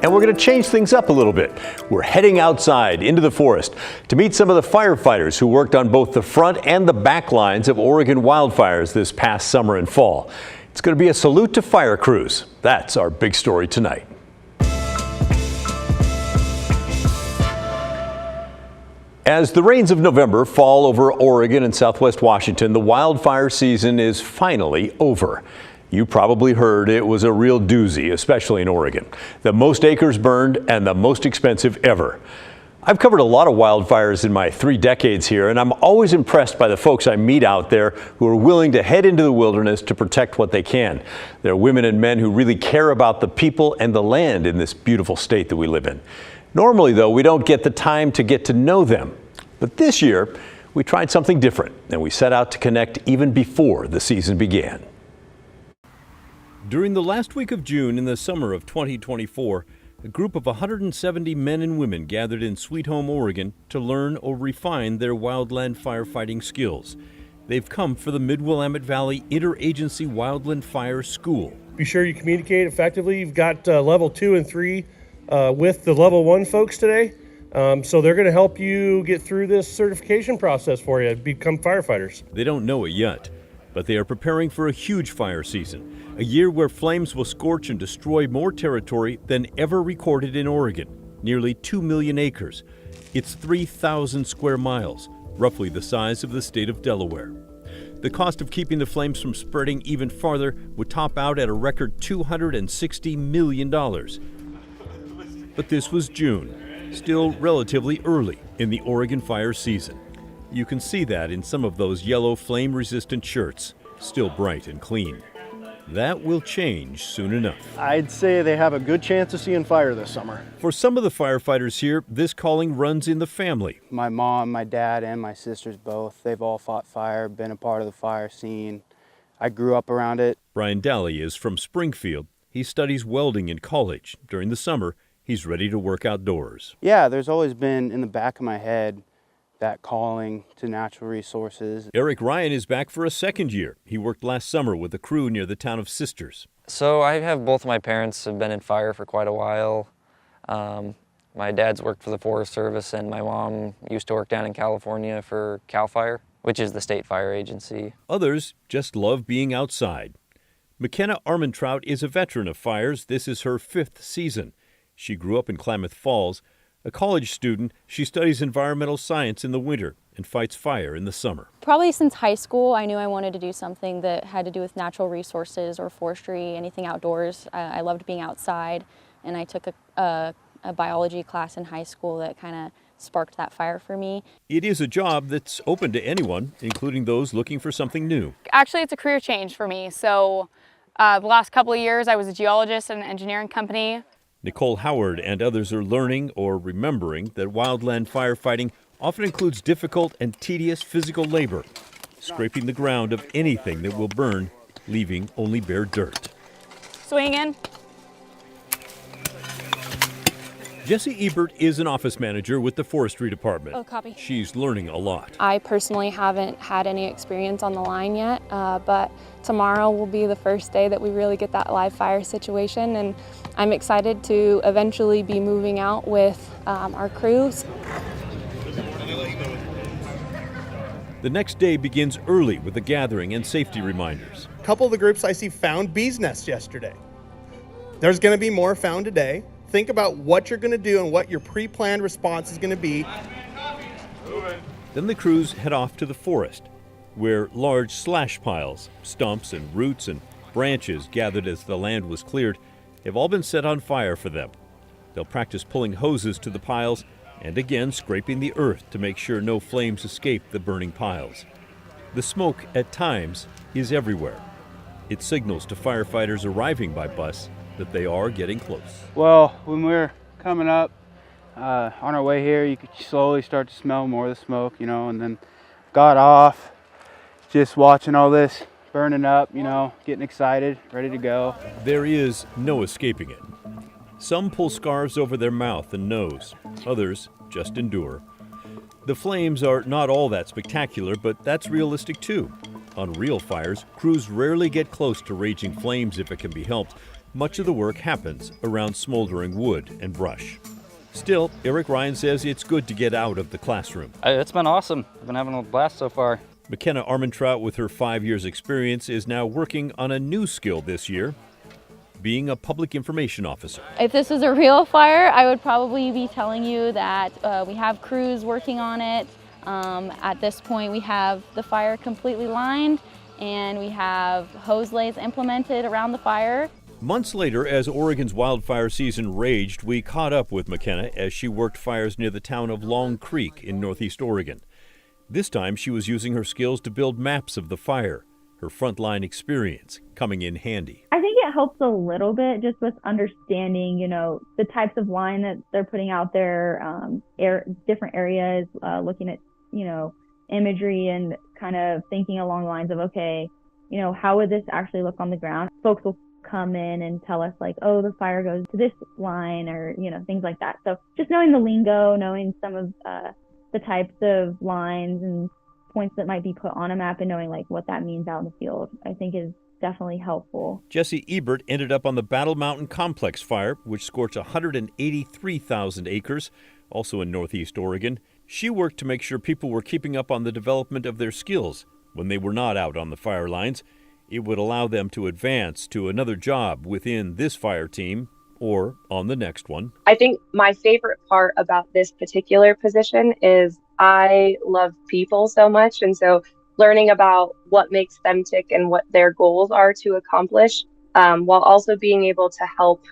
And we're going to change things up a little bit. We're heading outside into the forest to meet some of the firefighters who worked on both the front and the back lines of Oregon wildfires this past summer and fall. It's going to be a salute to fire crews. That's our big story tonight. As the rains of November fall over Oregon and Southwest Washington, the wildfire season is finally over. You probably heard it was a real doozy, especially in Oregon. The most acres burned and the most expensive ever. I've covered a lot of wildfires in my 3 decades here, and I'm always impressed by the folks I meet out there who are willing to head into the wilderness to protect what they can. They're women and men who really care about the people and the land in this beautiful state that we live in. Normally, though, we don't get the time to get to know them. But this year, we tried something different, and we set out to connect even before the season began. During the last week of June in the summer of 2024, a group of 170 men and women gathered in Sweet Home, Oregon to learn or refine their wildland firefighting skills. They've come for the Mid-Willamette Valley Interagency Wildland Fire School. Be sure you communicate effectively. You've got level 2 and 3 with the level 1 folks today. So they're going to help you get through this certification process for you, become firefighters. They don't know it yet, but they are preparing for a huge fire season, a year where flames will scorch and destroy more territory than ever recorded in Oregon, nearly 2 million acres. It's 3,000 square miles, roughly the size of the state of Delaware. The cost of keeping the flames from spreading even farther would top out at a record $260 million. But this was June, still relatively early in the Oregon fire season. You can see that in some of those yellow flame-resistant shirts, still bright and clean. That will change soon enough. I'd say they have a good chance of seeing fire this summer. For some of the firefighters here, this calling runs in the family. My mom, my dad, and my sisters both, they've all fought fire, been a part of the fire scene. I grew up around it. Brian Daly is from Springfield. He studies welding in college. During the summer, he's ready to work outdoors. Yeah, there's always been in the back of my head that calling to natural resources. Eric Ryan is back for a second year. He worked last summer with a crew near the town of Sisters. So I have both of my parents have been in fire for quite a while. My dad's worked for the Forest Service, and my mom used to work down in California for CAL FIRE, which is the state fire agency. Others just love being outside. McKenna Armentrout is a veteran of fires. This is her 5th season. She grew up in Klamath Falls. A college student, she studies environmental science in the winter and fights fire in the summer. Probably since high school, I knew I wanted to do something that had to do with natural resources or forestry, anything outdoors. I loved being outside, and I took a biology class in high school that kind of sparked that fire for me. It is a job that's open to anyone, including those looking for something new. Actually, it's a career change for me. So the last couple of years, I was a geologist at an engineering company. Nicole Howard and others are learning or remembering that wildland firefighting often includes difficult and tedious physical labor, scraping the ground of anything that will burn, leaving only bare dirt. Swinging. Jessie Ebert is an office manager with the Forestry Department. Oh, copy. She's learning a lot. I personally haven't had any experience on the line yet, but tomorrow will be the first day that we really get that live fire situation, and I'm excited to eventually be moving out with our crews. The next day begins early with a gathering and safety reminders. A couple of the groups I see found bees' nests yesterday. There's going to be more found today. Think about what you're going to do and what your pre-planned response is going to be. Then the crews head off to the forest, where large slash piles, stumps and roots and branches gathered as the land was cleared have all been set on fire for them. They'll practice pulling hoses to the piles and again scraping the earth to make sure no flames escape the burning piles. The smoke, at times, is everywhere. It signals to firefighters arriving by bus that they are getting close. Well, when we're coming up on our way here, you could slowly start to smell more of the smoke, and then got off, just watching all this burning up, getting excited, ready to go. There is no escaping it. Some pull scarves over their mouth and nose. Others just endure. The flames are not all that spectacular, but that's realistic too. On real fires, crews rarely get close to raging flames if it can be helped. Much of the work happens around smoldering wood and brush. Still, Eric Ryan says it's good to get out of the classroom. It's been awesome. I've been having a blast so far. McKenna Armentrout, with her 5 years experience, is now working on a new skill this year, being a public information officer. If this was a real fire, I would probably be telling you that we have crews working on it. At this point, we have the fire completely lined and we have hose lays implemented around the fire. Months later, as Oregon's wildfire season raged, we caught up with McKenna as she worked fires near the town of Long Creek in northeast Oregon. This time, she was using her skills to build maps of the fire, her frontline experience coming in handy. I think it helps a little bit just with understanding, the types of line that they're putting out there, different areas, looking at, imagery and kind of thinking along the lines of, okay, how would this actually look on the ground? Folks will come in and tell us like, oh, the fire goes to this line or, things like that. So just knowing the lingo, knowing some of the types of lines and points that might be put on a map and knowing like what that means out in the field, I think is definitely helpful. Jesse Ebert ended up on the Battle Mountain Complex fire, which scorched 183,000 acres, also in northeast Oregon. She worked to make sure people were keeping up on the development of their skills when they were not out on the fire lines. It would allow them to advance to another job within this fire team or on the next one. I think my favorite part about this particular position is I love people so much. And so learning about what makes them tick and what their goals are to accomplish, while also being able to help,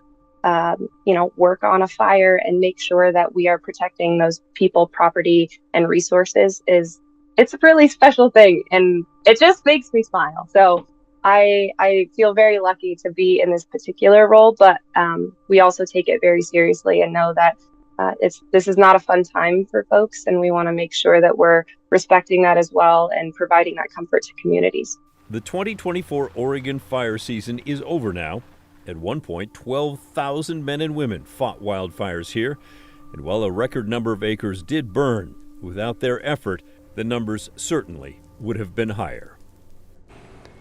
work on a fire and make sure that we are protecting those people, property, and resources it's a really special thing. And it just makes me smile. So I feel very lucky to be in this particular role, but we also take it very seriously and know that this is not a fun time for folks, and we want to make sure that we're respecting that as well and providing that comfort to communities. The 2024 Oregon fire season is over now. At one point, 12,000 men and women fought wildfires here, and while a record number of acres did burn, without their effort, the numbers certainly would have been higher.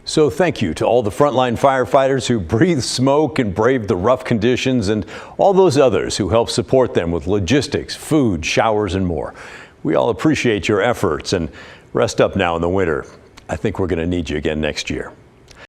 So thank you to all the frontline firefighters who breathed smoke and braved the rough conditions, and all those others who helped support them with logistics, food, showers, and more. We all appreciate your efforts, and rest up now in the winter. I think we're going to need you again next year.